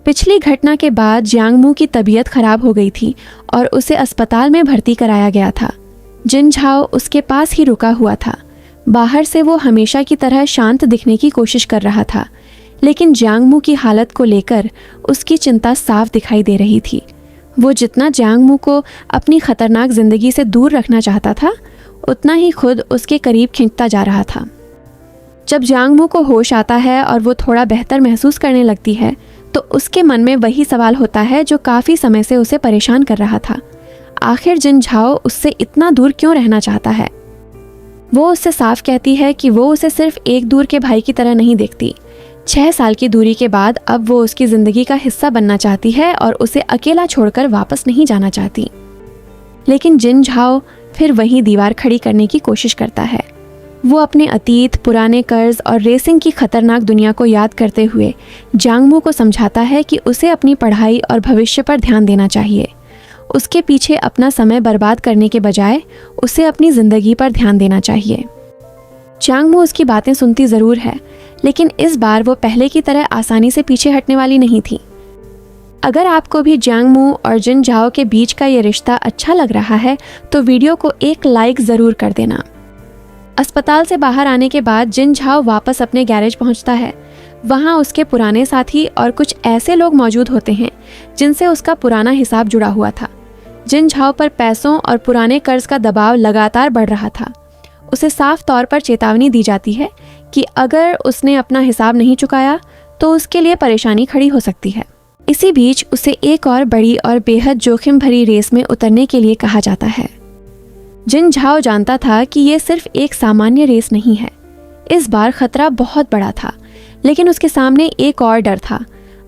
पिछली घटना के बाद जियांगमू की तबीयत खराब हो गई थी और उसे अस्पताल में भर्ती कराया गया था। जिन झाओ उसके पास ही रुका हुआ था। बाहर से वो हमेशा की तरह शांत दिखने की कोशिश कर रहा था, लेकिन जियांगमू की हालत को लेकर उसकी चिंता साफ दिखाई दे रही थी। वो जितना जियांगमू को अपनी खतरनाक जिंदगी से दूर रखना चाहता था, उतना ही खुद उसके करीब खींचता जा रहा था। जब जियांगमू को होश आता है और वो थोड़ा बेहतर महसूस करने लगती है, तो उसके मन में वही सवाल होता है जो काफ़ी समय से उसे परेशान कर रहा था। आखिर जिन झाओ उससे इतना दूर क्यों रहना चाहता है? वो उससे साफ कहती है कि वो उसे सिर्फ एक दूर के भाई की तरह नहीं देखती। 6 साल की दूरी के बाद अब वो उसकी ज़िंदगी का हिस्सा बनना चाहती है और उसे अकेला छोड़कर वापस नहीं जाना चाहती। लेकिन जिन झाओ फिर वही दीवार खड़ी करने की कोशिश करता है। वो अपने अतीत, पुराने कर्ज और रेसिंग की खतरनाक दुनिया को याद करते हुए जियांगमू को समझाता है कि उसे अपनी पढ़ाई और भविष्य पर ध्यान देना चाहिए। उसके पीछे अपना समय बर्बाद करने के बजाय उसे अपनी ज़िंदगी पर ध्यान देना चाहिए। जियांगमू उसकी बातें सुनती ज़रूर है, लेकिन इस बार वो पहले की तरह आसानी से पीछे हटने वाली नहीं थी। अगर आपको भी जियांगमू और जिन झाओ के बीच का ये रिश्ता अच्छा लग रहा है तो वीडियो को एक लाइक ज़रूर कर देना। अस्पताल से बाहर आने के बाद जिन झाओ वापस अपने गैरेज पहुंचता है। वहां उसके पुराने साथी और कुछ ऐसे लोग मौजूद होते हैं जिनसे उसका पुराना हिसाब जुड़ा हुआ था। जिन झाओ पर पैसों और पुराने कर्ज का दबाव लगातार बढ़ रहा था। उसे साफ तौर पर चेतावनी दी जाती है कि अगर उसने अपना हिसाब नहीं चुकाया तो उसके लिए परेशानी खड़ी हो सकती है। इसी बीच उसे एक और बड़ी और बेहद जोखिम भरी रेस में उतरने के लिए कहा जाता है। जिन झाओ जानता था कि ये सिर्फ एक सामान्य रेस नहीं है। इस बार खतरा बहुत बड़ा था, लेकिन उसके सामने एक और डर था।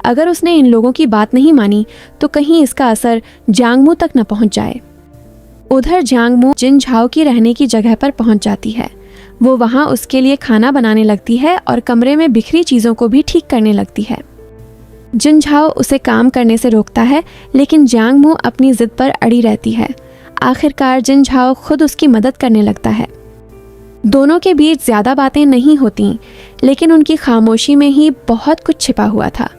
अगर उसने इन लोगों की बात नहीं मानी तो कहीं इसका असर जियांगमू तक न पहुंच जाए। उधर जियांगमू जिन झाओ की रहने की जगह पर पहुंच जाती है। वो वहां उसके लिए खाना बनाने लगती है और कमरे में बिखरी चीज़ों को भी ठीक करने लगती है। जिन झाओ उसे काम करने से रोकता है, लेकिन जियांगमू अपनी जिद पर अड़ी रहती है। आखिरकार जिन झाओ खुद उसकी मदद करने लगता है। दोनों के बीच ज़्यादा बातें नहीं होती, लेकिन उनकी खामोशी में ही बहुत कुछ छिपा हुआ था।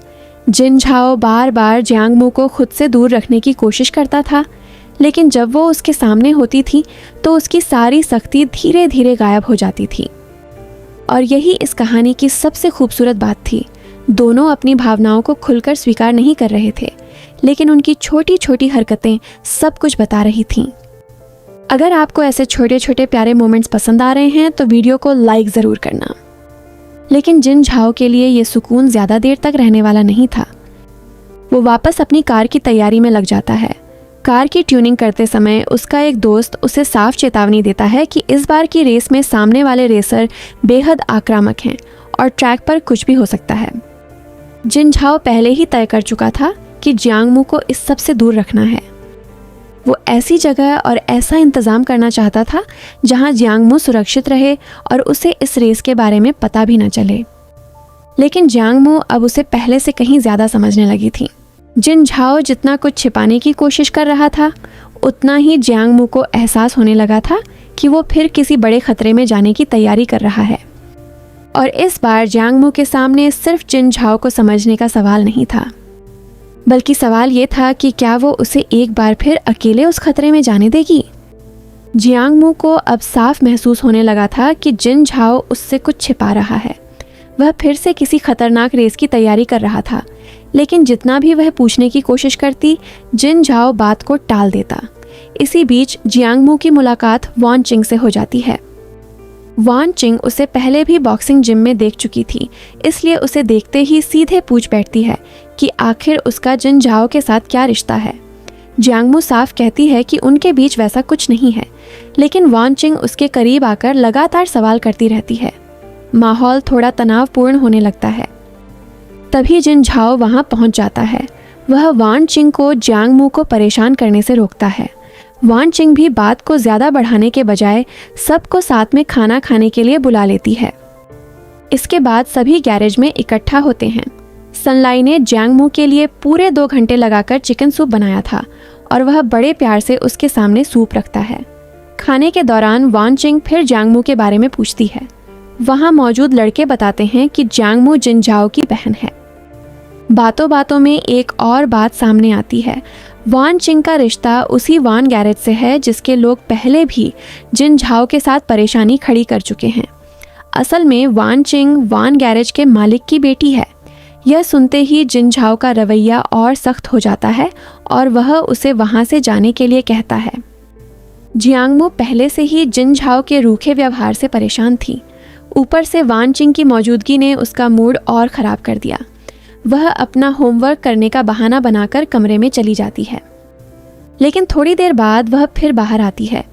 जिन झाओ बार बार जियांगमू को खुद से दूर रखने की कोशिश करता था, लेकिन जब वो उसके सामने होती थी तो उसकी सारी सख्ती धीरे धीरे गायब हो जाती थी। और यही इस कहानी की सबसे खूबसूरत बात थी। दोनों अपनी भावनाओं को खुलकर स्वीकार नहीं कर रहे थे, लेकिन उनकी छोटी छोटी हरकतें सब कुछ बता रही थीं। अगर आपको ऐसे छोटे छोटे प्यारे मोमेंट्स पसंद आ रहे हैं तो वीडियो को लाइक ज़रूर करना। लेकिन जिन झाओ के लिए ये सुकून ज़्यादा देर तक रहने वाला नहीं था। वो वापस अपनी कार की तैयारी में लग जाता है। कार की ट्यूनिंग करते समय उसका एक दोस्त उसे साफ चेतावनी देता है कि इस बार की रेस में सामने वाले रेसर बेहद आक्रामक हैं और ट्रैक पर कुछ भी हो सकता है। जिन झाओ पहले ही तय कर चुका था कि जियांगमू को इस सब से दूर रखना है। वो ऐसी जगह और ऐसा इंतज़ाम करना चाहता था जहां जियांगमू सुरक्षित रहे और उसे इस रेस के बारे में पता भी न चले। लेकिन जियांगमू अब उसे पहले से कहीं ज़्यादा समझने लगी थी। जिन झाओ जितना कुछ छिपाने की कोशिश कर रहा था, उतना ही जियांगमू को एहसास होने लगा था कि वो फिर किसी बड़े खतरे में जाने की तैयारी कर रहा है। और इस बार जियांगमू के सामने सिर्फ जिन झाओ को समझने का सवाल नहीं था, बल्कि सवाल ये था कि क्या वो उसे एक बार फिर अकेले उस खतरे में जाने देगी। जियांगमू को अब साफ महसूस होने लगा था कि जिन झाओ उससे कुछ छिपा रहा है। वह फिर से किसी खतरनाक रेस की तैयारी कर रहा था, लेकिन जितना भी वह पूछने की कोशिश करती, जिन झाओ बात को टाल देता। इसी बीच जियांगमू की मुलाकात वान चिंग से हो जाती है। वान चिंग उसे पहले भी बॉक्सिंग जिम में देख चुकी थी, इसलिए उसे देखते ही सीधे पूछ बैठती है कि आखिर उसका जिन झाओ के साथ क्या रिश्ता है। जियांगमू साफ कहती है कि उनके बीच वैसा कुछ नहीं है, लेकिन वान चिंग उसके करीब आकर लगातार सवाल करती रहती है। माहौल थोड़ा तनावपूर्ण होने लगता है। तभी जिन झाओ वहां पहुंच जाता है। वह वान चिंग को जियांगमू को परेशान करने से रोकता है। वान चिंग भी बात को ज़्यादा बढ़ाने के बजाय सबको साथ में खाना खाने के लिए बुला लेती है। इसके बाद सभी गैरेज में इकट्ठा होते हैं। सनलाई ने जियांगमू के लिए पूरे 2 घंटे लगाकर चिकन सूप बनाया था और वह बड़े प्यार से उसके सामने सूप रखता है। खाने के दौरान वान चिंग फिर जियांगमू के बारे में पूछती है। वहाँ मौजूद लड़के बताते हैं कि जियांगमू जिन झाओ की बहन है। बातों बातों में एक और बात सामने आती है। वान चिंग का रिश्ता उसी वान गैरेज से है जिसके लोग पहले भी जिन झाओ के साथ परेशानी खड़ी कर चुके हैं। असल में वान चिंग वान गैरेज के मालिक की बेटी है। यह सुनते ही जिन झाओ का रवैया और सख्त हो जाता है और वह उसे वहां से जाने के लिए कहता है। जियांगमू पहले से ही जिन झाओ के रूखे व्यवहार से परेशान थी। ऊपर से वान चिंग की मौजूदगी ने उसका मूड और ख़राब कर दिया। वह अपना होमवर्क करने का बहाना बनाकर कमरे में चली जाती है, लेकिन थोड़ी देर बाद वह फिर बाहर आती है।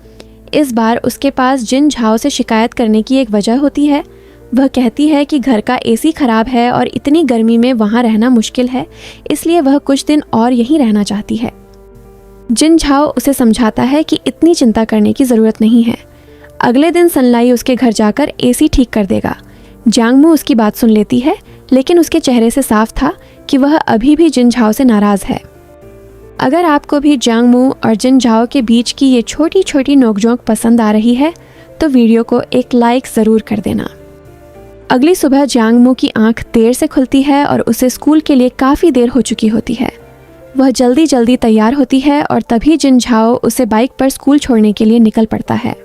इस बार उसके पास जिन झाओ से शिकायत करने की एक वजह होती है। वह कहती है कि घर का एसी खराब है और इतनी गर्मी में वहाँ रहना मुश्किल है, इसलिए वह कुछ दिन और यहीं रहना चाहती है। जिन झाओ उसे समझाता है कि इतनी चिंता करने की ज़रूरत नहीं है। अगले दिन सनलाई उसके घर जाकर एसी ठीक कर देगा। जियांगमू उसकी बात सुन लेती है, लेकिन उसके चेहरे से साफ था कि वह अभी भी जिन झाओ से नाराज़ है। अगर आपको भी जियांगमू और जिन झाओ के बीच की ये छोटी छोटी नोकझोंक पसंद आ रही है तो वीडियो को एक लाइक ज़रूर कर देना। अगली सुबह जियांगमू की आंख देर से खुलती है और उसे स्कूल के लिए काफ़ी देर हो चुकी होती है। वह जल्दी जल्दी तैयार होती है और तभी जिन झाओ उसे बाइक पर स्कूल छोड़ने के लिए निकल पड़ता है।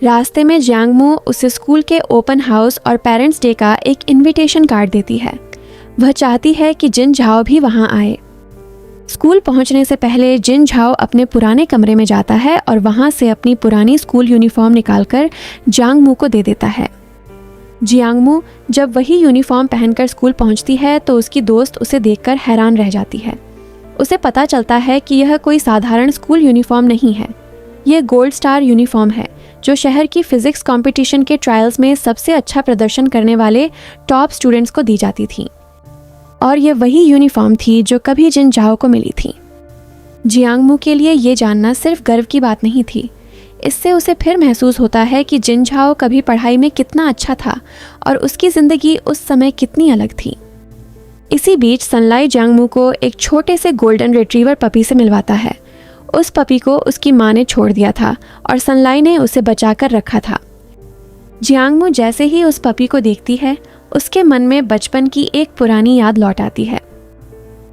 रास्ते में जियांगमू उसे स्कूल के ओपन हाउस और पेरेंट्स डे का एक इनविटेशन कार्ड देती है। वह चाहती है कि जिन झाओ भी वहां आए। स्कूल पहुंचने से पहले जिन झाओ अपने पुराने कमरे में जाता है और वहां से अपनी पुरानी स्कूल यूनिफॉर्म निकालकर जियांगमू को दे देता है। जियांगमू जब वही यूनिफॉर्म पहनकर स्कूल पहुंचती है तो उसकी दोस्त उसे देखकर हैरान रह जाती है। उसे पता चलता है कि यह कोई साधारण स्कूल यूनिफॉर्म नहीं है। यह गोल्ड स्टार यूनिफॉर्म है जो शहर की फिजिक्स कंपटीशन के ट्रायल्स में सबसे अच्छा प्रदर्शन करने वाले टॉप स्टूडेंट्स को दी जाती थी। और ये वही यूनिफॉर्म थी जो कभी जिन झाओ को मिली थी। जियांगमू के लिए ये जानना सिर्फ गर्व की बात नहीं थी। इससे उसे फिर महसूस होता है कि जिन झाओ कभी पढ़ाई में कितना अच्छा था और उसकी ज़िंदगी उस समय कितनी अलग थी। इसी बीच सनलाई जियांगमू को एक छोटे से गोल्डन रिट्रीवर पपी से मिलवाता है। उस पपी को उसकी माँ ने छोड़ दिया था और सनलाई ने उसे बचाकर रखा था। जियांगमू जैसे ही उस पपी को देखती है उसके मन में बचपन की एक पुरानी याद लौट आती है।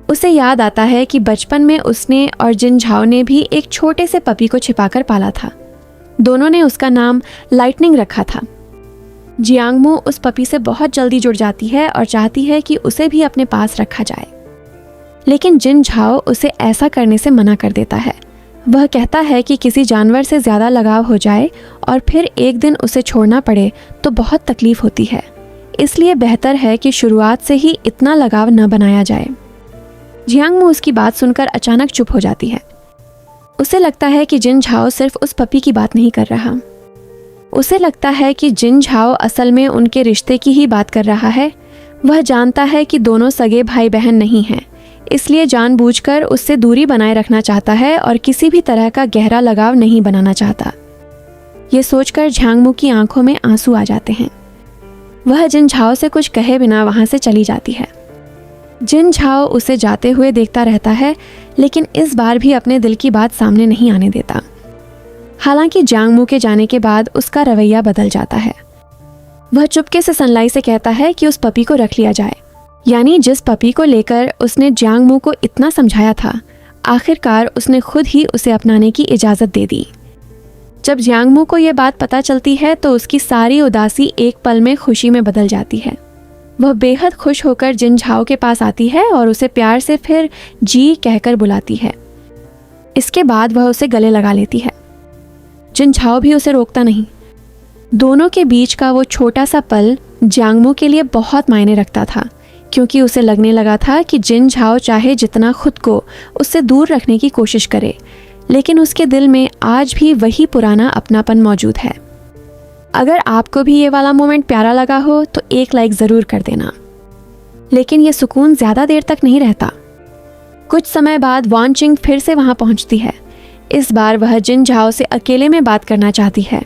उसे याद आता है कि बचपन में उसने और जिन झाओ ने भी एक छोटे से पपी को छिपाकर पाला था। दोनों ने उसका नाम लाइटनिंग रखा था। जियांगमू उस पपी से बहुत जल्दी जुड़ जाती है और चाहती है कि उसे भी अपने पास रखा जाए, लेकिन जिन झाओ उसे ऐसा करने से मना कर देता है। वह कहता है कि किसी जानवर से ज़्यादा लगाव हो जाए और फिर एक दिन उसे छोड़ना पड़े तो बहुत तकलीफ होती है, इसलिए बेहतर है कि शुरुआत से ही इतना लगाव न बनाया जाए। जियांगमू उसकी बात सुनकर अचानक चुप हो जाती है। उसे लगता है कि जिन झाओ सिर्फ उस पपी की बात नहीं कर रहा। उसे लगता है कि जिन झाओ असल में उनके रिश्ते की ही बात कर रहा है। वह जानता है कि दोनों सगे भाई बहन नहीं हैं, इसलिए जानबूझकर उससे दूरी बनाए रखना चाहता है और किसी भी तरह का गहरा लगाव नहीं बनाना चाहता। ये सोचकर जियांगमू की आंखों में आंसू आ जाते हैं। वह जिन झाओ से कुछ कहे बिना वहाँ से चली जाती है। जिन झाओ उसे जाते हुए देखता रहता है, लेकिन इस बार भी अपने दिल की बात सामने नहीं आने देता। हालांकि जियांगमू के जाने के बाद उसका रवैया बदल जाता है। वह चुपके से सनलाई से कहता है कि उस पपी को रख लिया जाए, यानी जिस पपी को लेकर उसने जियांगमू को इतना समझाया था। आखिरकार उसने खुद ही उसे अपनाने की इजाज़त दे दी। जब जियांगमू को यह बात पता चलती है तो उसकी सारी उदासी एक पल में खुशी में बदल जाती है। वह बेहद खुश होकर जिन झाओ के पास आती है और उसे प्यार से फिर जी कहकर बुलाती है। इसके बाद वह उसे गले लगा लेती है। जिन झाओ भी उसे रोकता नहीं। दोनों के बीच का वो छोटा सा पल जियांगमू के लिए बहुत मायने रखता था, क्योंकि उसे लगने लगा था कि जिन झाओ चाहे जितना खुद को उससे दूर रखने की कोशिश करे, लेकिन उसके दिल में आज भी वही पुराना अपनापन मौजूद है। अगर आपको भी ये वाला मोमेंट प्यारा लगा हो तो एक लाइक ज़रूर कर देना। लेकिन ये सुकून ज़्यादा देर तक नहीं रहता। कुछ समय बाद वान चिंग फिर से वहाँ पहुँचती है। इस बार वह जिन झाओ से अकेले में बात करना चाहती है।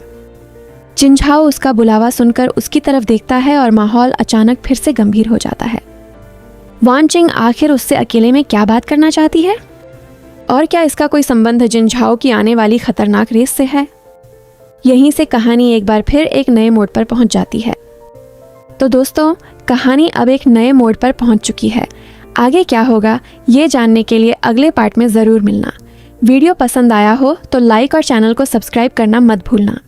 जिन झाओ उसका बुलावा सुनकर उसकी तरफ देखता है और माहौल अचानक फिर से गंभीर हो जाता है। वान चिंग आखिर उससे अकेले में क्या बात करना चाहती है? और क्या इसका कोई संबंध जिन झाओ की आने वाली खतरनाक रेस से है? यहीं से कहानी एक बार फिर एक नए मोड़ पर पहुंच जाती है। तो दोस्तों, कहानी अब एक नए मोड़ पर पहुंच चुकी है। आगे क्या होगा ये जानने के लिए अगले पार्ट में ज़रूर मिलना। वीडियो पसंद आया हो तो लाइक और चैनल को सब्सक्राइब करना मत भूलना।